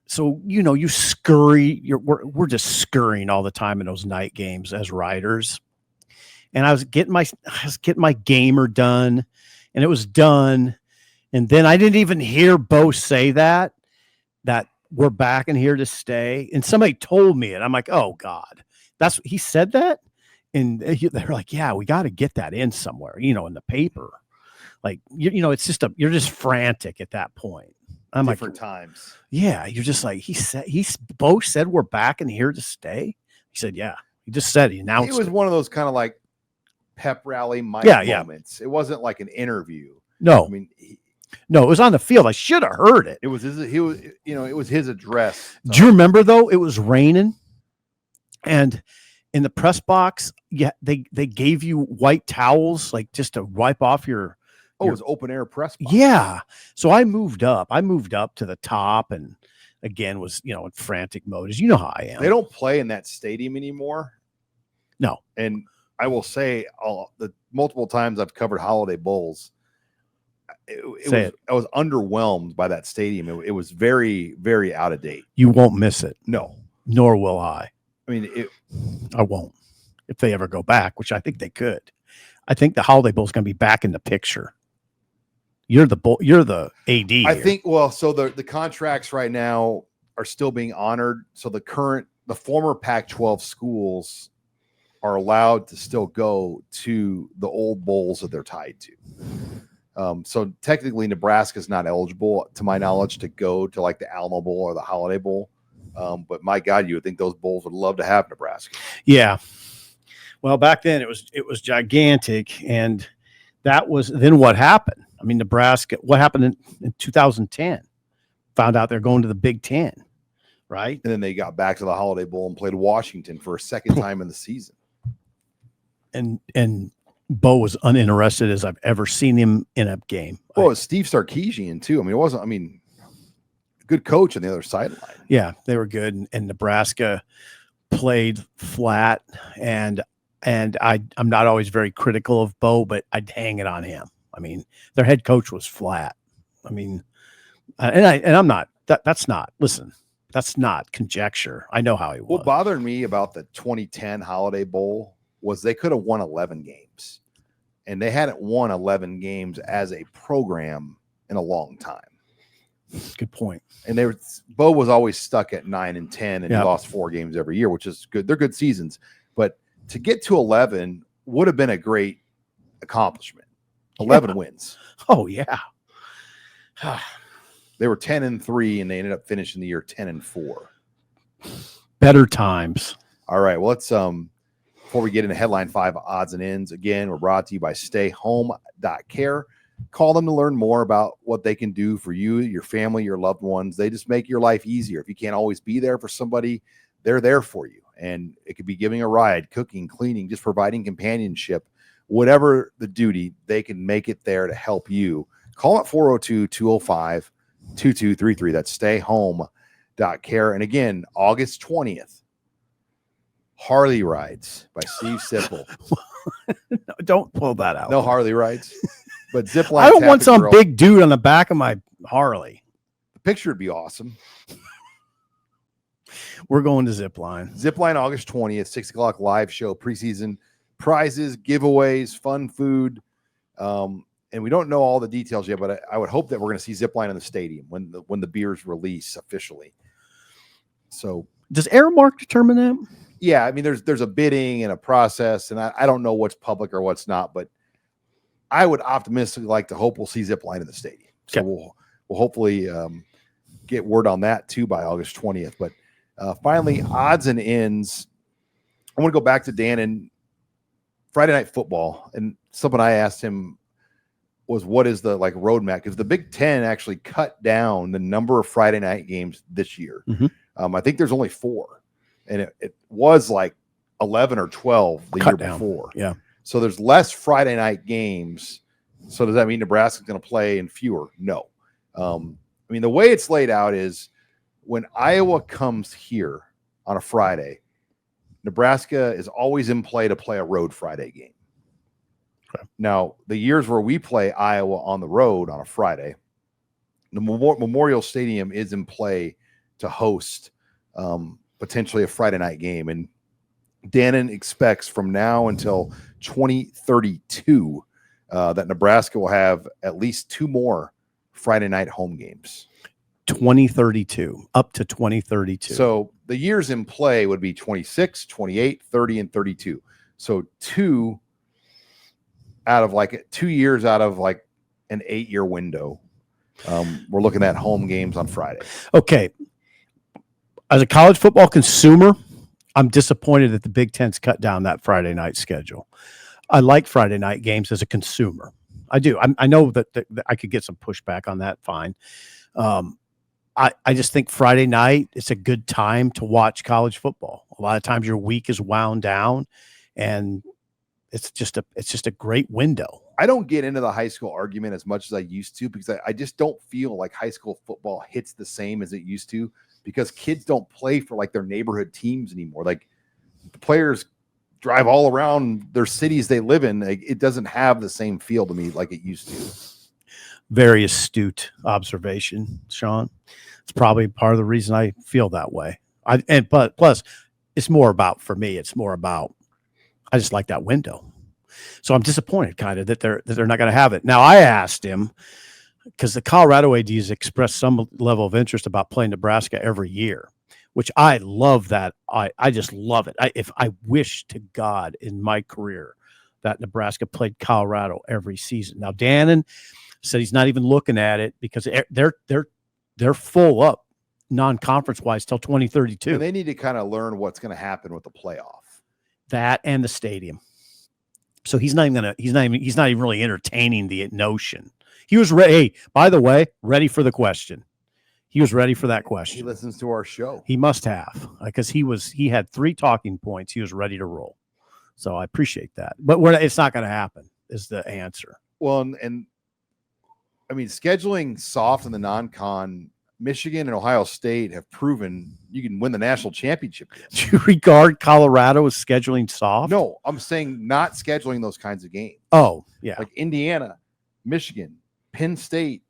So, you scurry. We're just scurrying all the time in those night games as writers. And I was getting my gamer done, and it was done. And then I didn't even hear Bose say that we're back in here to stay. And somebody told me it. I'm like, oh, God, he said that? And they're like, yeah, we got to get that in somewhere, in the paper. Like, it's just you're just frantic at that point. I'm Different like, times. Yeah. You're just like, Bose said we're back in here to stay. He said, yeah, he just said, he announced it. Was one of those kind of like pep rally moments. Yeah. It wasn't like an interview. No, I mean, no, it was on the field. I should have heard it. It was it was his address. Do you remember though? It was raining, and in the press box, they gave you white towels, like just to wipe off your. Oh, it was open air press box. Yeah. So I moved up to the top, and again was in frantic mode, as you know how I am. They don't play in that stadium anymore. No. And I will say, the multiple times I've covered Holiday Bowls, I was underwhelmed by that stadium. It was very, very out of date. You won't miss it. No. Nor will I. I mean, I won't. If they ever go back, which I think they could. I think the Holiday Bowl is going to be back in the picture. You're the AD. I think, so the contracts right now are still being honored. So the former Pac-12 schools are allowed to still go to the old bowls that they're tied to. So technically Nebraska is not eligible, to my knowledge, to go to like the Alamo Bowl or the Holiday Bowl. But my God, you would think those bowls would love to have Nebraska. Yeah. Well, back then it was gigantic, and that was then what happened. I mean, Nebraska, what happened in 2010? Found out they're going to the Big Ten, right? And then they got back to the Holiday Bowl and played Washington for a second time in the season. And Bo was uninterested as I've ever seen him in a game. Well, it was Steve Sarkisian too. I mean, good coach on the other sideline. Yeah, they were good. And Nebraska played flat, and I'm not always very critical of Bo, but I'd hang it on him. I mean, their head coach was flat. I mean, I'm not, that's not conjecture. I know how he was. What bothered me about the 2010 Holiday Bowl was they could have won 11 games, and they hadn't won 11 games as a program in a long time. Good point. And Bo was always stuck at 9 and 10, and he lost 4 games every year, which is good. They're good seasons, but to get to 11 would have been a great accomplishment. 11 wins. Oh yeah. They were 10-3, and they ended up finishing the year 10-4. Better times. All right. Well, let's before we get into headline 5 odds and ends, again, we're brought to you by StayHome.Care. Call them to learn more about what they can do for you, your family, your loved ones. They just make your life easier. If you can't always be there for somebody, they're there for you. And it could be giving a ride, cooking, cleaning, just providing companionship. Whatever the duty, they can make it there to help you. Call it 402-205-2233. That's StayHome.Care. And again, August 20th, Harley Rides by Steve Sipple. No, don't pull that out. No Harley rides, but zip line. I don't want some girl. big dude on the back of my Harley. The picture would be awesome. We're going to zip line. Zip line August 20th, 6 o'clock live show, preseason prizes, giveaways, fun food. And we don't know all the details yet, but I would hope that we're going to see zip line in the stadium when the beers release officially. So does Airmark determine that? Yeah, I mean, there's a bidding and a process, and I don't know what's public or what's not, but I would optimistically like to hope we'll see zip line in the stadium. So we'll hopefully get word on that too by August 20th. But finally, odds and ends. I want to go back to Dannen. Friday Night Football, and something I asked him was, what is the roadmap? Because the Big Ten actually cut down the number of Friday night games this year. Mm-hmm. I think there's only 4, and it was 11 or 12 the year before. Yeah. So there's less Friday night games. So does that mean Nebraska's going to play in fewer? No. I mean, the way it's laid out is when Iowa comes here on a Friday, Nebraska is always in play to play a road Friday game. Okay. Now, the years where we play Iowa on the road on a Friday, the Memorial Stadium is in play to host potentially a Friday night game. And Dannen expects from now until 2032 that Nebraska will have at least 2 more Friday night home games. 2032, up to 2032. So the years in play would be 26, 28, 30, and 32. So 2 years out of an 8-year window. We're looking at home games on Friday. Okay. As a college football consumer, I'm disappointed that the Big Ten's cut down that Friday night schedule. I like Friday night games as a consumer. I do. I know that I could get some pushback on that. Fine. I just think Friday night, it's a good time to watch college football. A lot of times your week is wound down, and it's just a great window. I don't get into the high school argument as much as I used to, because I just don't feel like high school football hits the same as it used to, because kids don't play for their neighborhood teams anymore. The players drive all around their cities they live in. It doesn't have the same feel to me like it used to. Very astute observation, Sean. It's probably part of the reason I feel that way. But plus, it's more about, for me, it's more about, I just like that window. So I'm disappointed kind of that they're not going to have it. Now, I asked him, because the Colorado AD has expressed some level of interest about playing Nebraska every year, which I love that. I just love it. I wish to God in my career that Nebraska played Colorado every season. Now, Dannen said he's not even looking at it because they're full up non-conference wise till 2032. And they need to kind of learn what's going to happen with the playoff. That and the stadium. So he's not even really entertaining the notion. He was ready. Hey, by the way, ready for the question. He was ready for that question. He listens to our show. He must have, because he had 3 talking points. He was ready to roll. So I appreciate that. But it's not going to happen is the answer. Well, and I mean, scheduling soft in the non-con, Michigan and Ohio State have proven you can win the national championship. Do you regard Colorado as scheduling soft? No, I'm saying not scheduling those kinds of games. Oh, yeah. Like Indiana, Michigan, Penn State,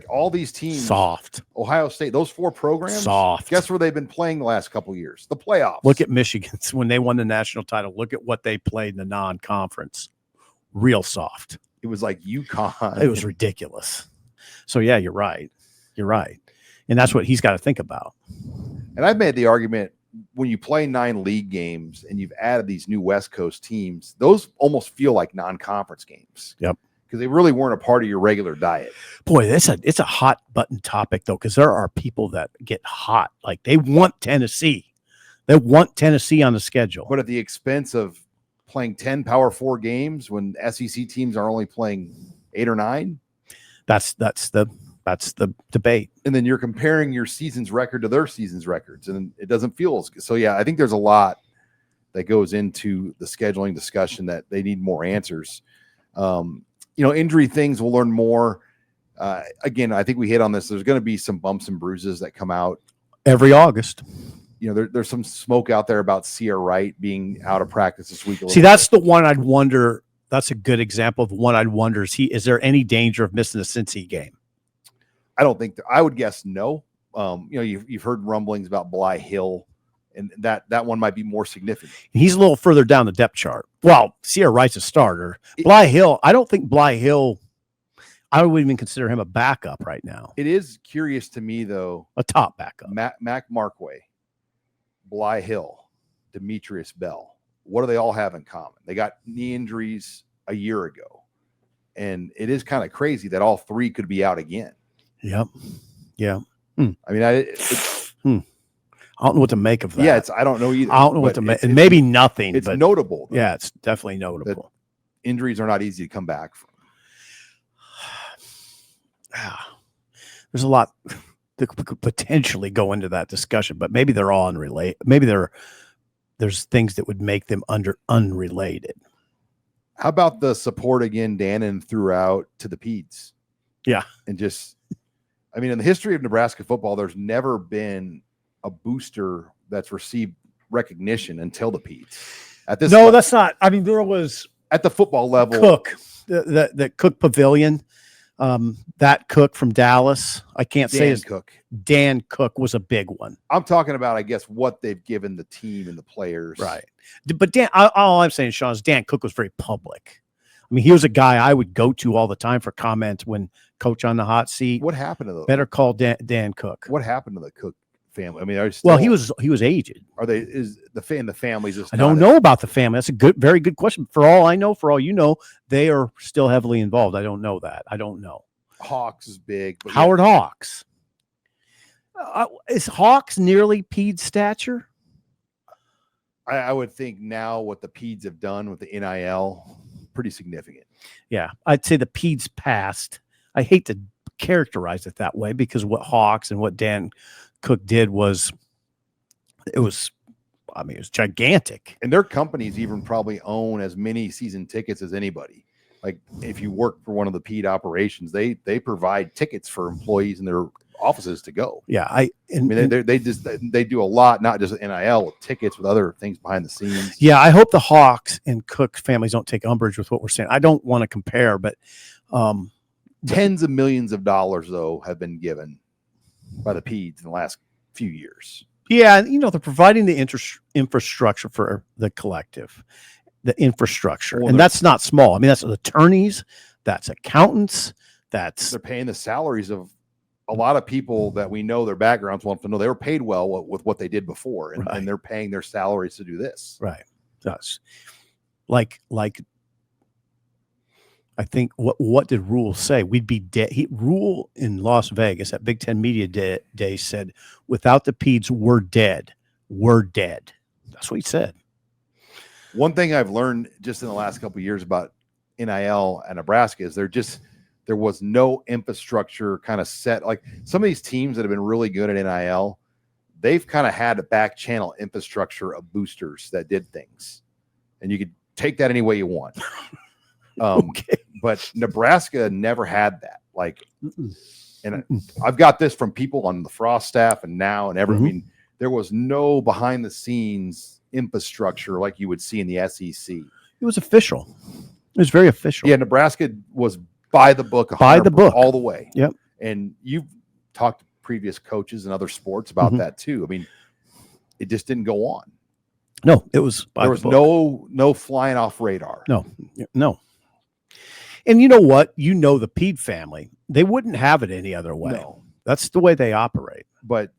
all these teams. Soft. Ohio State, those 4 programs. Soft. Guess where they've been playing the last couple of years? The playoffs. Look at Michigan. When they won the national title, look at what they played in the non-conference. Real soft. It was like UConn. It was ridiculous. So, yeah, you're right. You're right. And that's what he's got to think about. And I've made the argument, when you play 9 league games and you've added these new West Coast teams, those almost feel like non-conference games. Yep. Because they really weren't a part of your regular diet. Boy, it's a hot button topic, though, because there are people that get hot. Like, they want Tennessee. They want Tennessee on the schedule. But at the expense of playing 10 Power 4 games when SEC teams are only playing 8 or 9? That's the debate. And then you're comparing your season's record to their season's records, and it doesn't feel as good. So, yeah, I think there's a lot that goes into the scheduling discussion that they need more answers. Injury things, we'll learn more. Again, I think we hit on this. There's going to be some bumps and bruises that come out every August. there's some smoke out there about Sierra Wright being out of practice this week. See, that's the one I'd wonder. That's a good example of one I'd wonder. Is there any danger of missing the Cincy game? I don't think I would guess no. You've heard rumblings about Bly Hill, and that one might be more significant. He's a little further down the depth chart. Well, Sierra Wright's a starter. Bly Hill, I don't think Bly Hill, I would even consider him a backup right now. It is curious to me, though. A top backup. Mac Markway, Bly Hill, Demetrius Bell. What do they all have in common? They got knee injuries a year ago. And it is kind of crazy that all three could be out again. Yep. Yeah. I mean, I don't know what to make of that. Yeah, I don't know either. I don't know what to make. Maybe nothing. It's but notable. Though, yeah, it's definitely notable. Injuries are not easy to come back from. There's a lot that could potentially go into that discussion, but maybe they're all unrelated. Maybe there's things that would make them unrelated. How about the support again Dannen threw out to the Peds? Yeah. And in the history of Nebraska football, there's never been a booster that's received recognition until the Peds. That's not. I mean, there was at the football level. Cook, the Cook Pavilion, that Cook from Dallas. I can't say his Cook. Dan Cook was a big one. I'm talking about, I guess, what they've given the team and the players. Right. But all I'm saying, Sean, is Dan Cook was very public. I mean, he was a guy I would go to all the time for comments when Coach on the hot seat. What happened to those? Better call Dan Cook. What happened to the Cook family? I mean, he was aged. Are they? Is the families? I don't know about the family. That's a very good question. For all I know, for all you know, they are still heavily involved. I don't know that. I don't know. Hawks is big. But Howard Hawks. Is Hawks nearly Pede stature? I would think now what the Peds have done with the NIL, pretty significant. Yeah, I'd say the Peds passed. I hate to characterize it that way because what Hawks and what Dan Cook did was gigantic. And their companies even probably own as many season tickets as anybody. Like if you work for one of the Pede operations, they provide tickets for employees in their offices to go. Yeah, they do a lot, not just NIL with tickets, with other things behind the scenes. Yeah, I hope the Hawks and Cook families don't take umbrage with what we're saying. I don't want to compare, but tens of millions of dollars though have been given by the Peds in the last few years. Yeah, they're providing the infrastructure for the collective, the infrastructure, and that's not small. I mean, that's attorneys, that's accountants, they're paying the salaries of a lot of people that we know their backgrounds want to know they were paid well with what they did before, and they're paying their salaries to do this. Right. That's like I think what did Rule say? We'd be dead. Rule in Las Vegas at Big Ten Media Day said, without the Peds, we're dead. We're dead. That's what he said. One thing I've learned just in the last couple of years about NIL and Nebraska is there was no infrastructure kind of set. Like some of these teams that have been really good at NIL, they've kind of had a back channel infrastructure of boosters that did things, and you could take that any way you want. Okay. But Nebraska never had that. And I've got this from people on the Frost staff and now and ever. I mean, there was no behind the scenes infrastructure like you would see in the SEC. It was official. It was very official. Yeah, Nebraska was by the book, all the way. Yep. And you've talked to previous coaches and other sports about that too. I mean, it just didn't go on. No, it was by there was no flying off radar. No. And you know what? The Pede family, they wouldn't have it any other way. No. That's the way they operate. But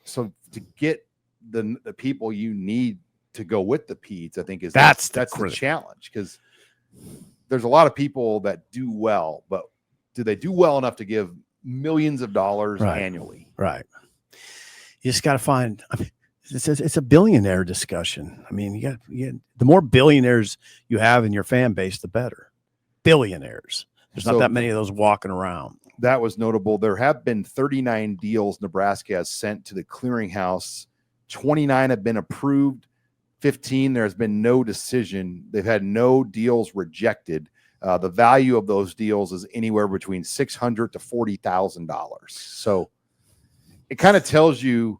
so to get the people you need to go with the Peds, I think that's the challenge, because there's a lot of people that do well, but do they do well enough to give millions of dollars annually? Right. You just got to find. I mean, it's a billionaire discussion. I mean, the more billionaires you have in your fan base, the better. Billionaires. There's not that many of those walking around. That was notable. There have been 39 deals Nebraska has sent to the clearinghouse. 29 have been approved. 15, there has been no decision. They've had no deals rejected. The value of those deals is anywhere between $600,000 to $40,000. So it kind of tells you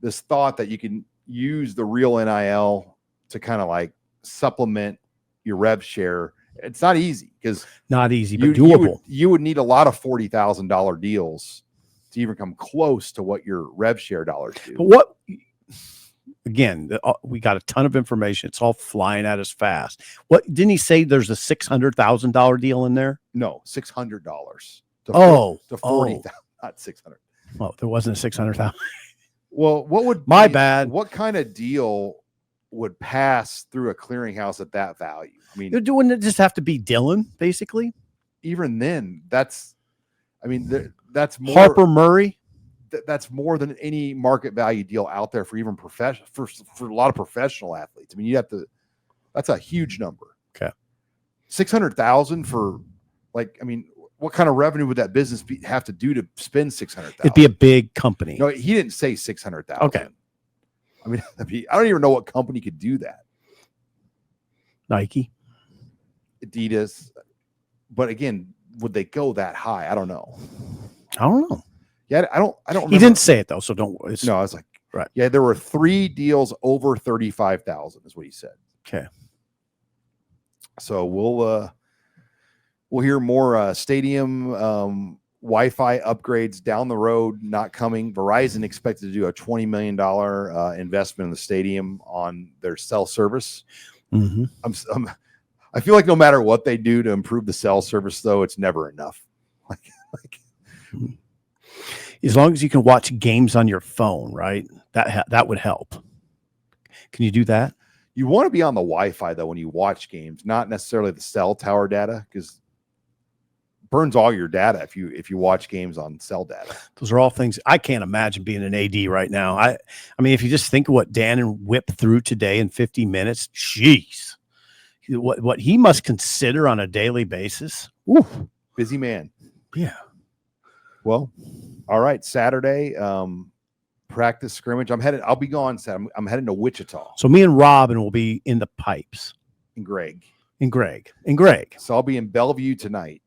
this thought that you can use the real NIL to kind of like supplement your rev share. It's not easy because not easy, but doable. You would need a lot of $40,000 deals to even come close to what your rev share dollars do. But what, again, we got a ton of information. It's all flying at us fast. What didn't he say? There's a $600,000 deal in there? No, $600 to 40,000, not 600. Oh, there wasn't a 600,000. Well, my bad. What kind of deal would pass through a clearinghouse at that value? I mean, wouldn't it just have to be Dylan, basically? Even then, that's more Harper Murray. That's more than any market value deal out there for even for a lot of professional athletes. I mean, that's a huge number. Okay. 600,000 for what kind of revenue would that business have to do to spend 600,000? It'd be a big company. No, he didn't say 600,000. Okay. I mean, I don't even know what company could do that. Nike, Adidas. But again, would they go that high? I don't know. Yeah, I don't remember. He didn't say it though, so don't. No, I was like, right. Yeah, there were 3 deals over 35,000 is what he said. Okay. So we'll hear more stadium Wi-Fi upgrades down the road, not coming. Verizon expected to do a $20 million investment in the stadium on their cell service. Mm-hmm. I feel like no matter what they do to improve the cell service, though, it's never enough. As long as you can watch games on your phone, right? That would help. Can you do that? You want to be on the Wi-Fi though when you watch games, not necessarily the cell tower data, because burns all your data if you watch games on cell data. Those are all things I can't imagine being an AD right now. I mean, if you just think of what Dannen whipped through today in 50 minutes, jeez, what he must consider on a daily basis. Ooh, busy man. Yeah. Well, all right. Saturday, practice scrimmage. I'll be gone Saturday. I'm heading to Wichita. So me and Robin will be in the pipes. And Greg. So I'll be in Bellevue tonight.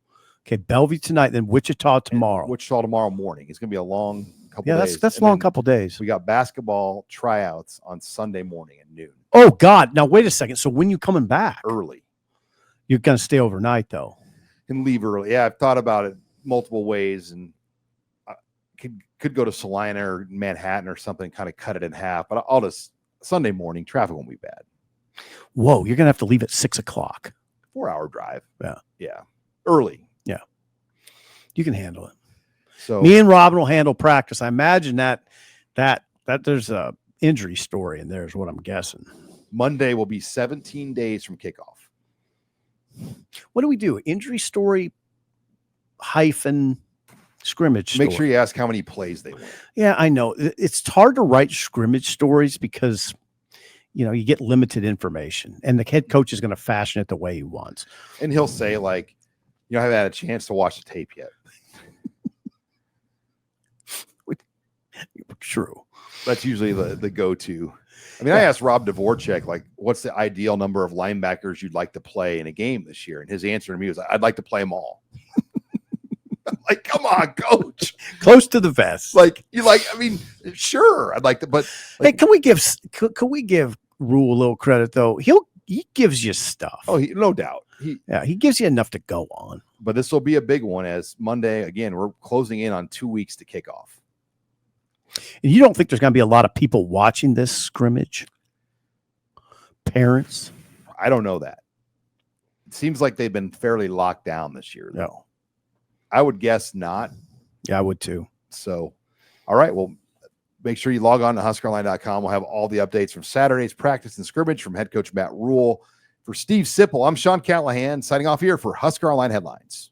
Okay, Bellevue tonight, then Wichita tomorrow. Wichita tomorrow morning. It's going to be a long couple days. Yeah, that's a long couple days. We got basketball tryouts on Sunday morning at noon. Oh, God. Now, wait a second. So when you coming back? Early. You're going to stay overnight, though? And leave early. Yeah, I've thought about it multiple ways, and I could go to Salina or Manhattan or something, kind of cut it in half. But I'll just, Sunday morning, traffic won't be bad. Whoa, you're going to have to leave at 6 o'clock. 4-hour drive. Yeah. Early. Yeah. You can handle it. So me and Robin will handle practice. I imagine that there's a injury story in there is what I'm guessing. Monday will be 17 days from kickoff. What do we do? Injury story hyphen scrimmage story. Make sure you ask how many plays they win. Yeah, I know. It's hard to write scrimmage stories because, you get limited information and the head coach is going to fashion it the way he wants. And he'll say I haven't had a chance to watch the tape yet. True. That's usually the go-to. I mean, I asked Rob Dvorak, what's the ideal number of linebackers you'd like to play in a game this year? And his answer to me was, I'd like to play them all. I'm like, come on, coach. Close to the vest. Sure. I'd like to, but hey, can we give Rule a little credit though? He gives you stuff. Oh, no doubt. He gives you enough to go on. But this will be a big one as Monday, again, we're closing in on 2 weeks to kick off. And you don't think there's going to be a lot of people watching this scrimmage? Parents? I don't know that. It seems like they've been fairly locked down this year. No. I would guess not. Yeah, I would too. So, all right. Well, make sure you log on to HuskerOnline.com. We'll have all the updates from Saturday's practice and scrimmage from head coach Matt Rule. For Steve Sipple, I'm Sean Callahan signing off here for Husker Online Headlines.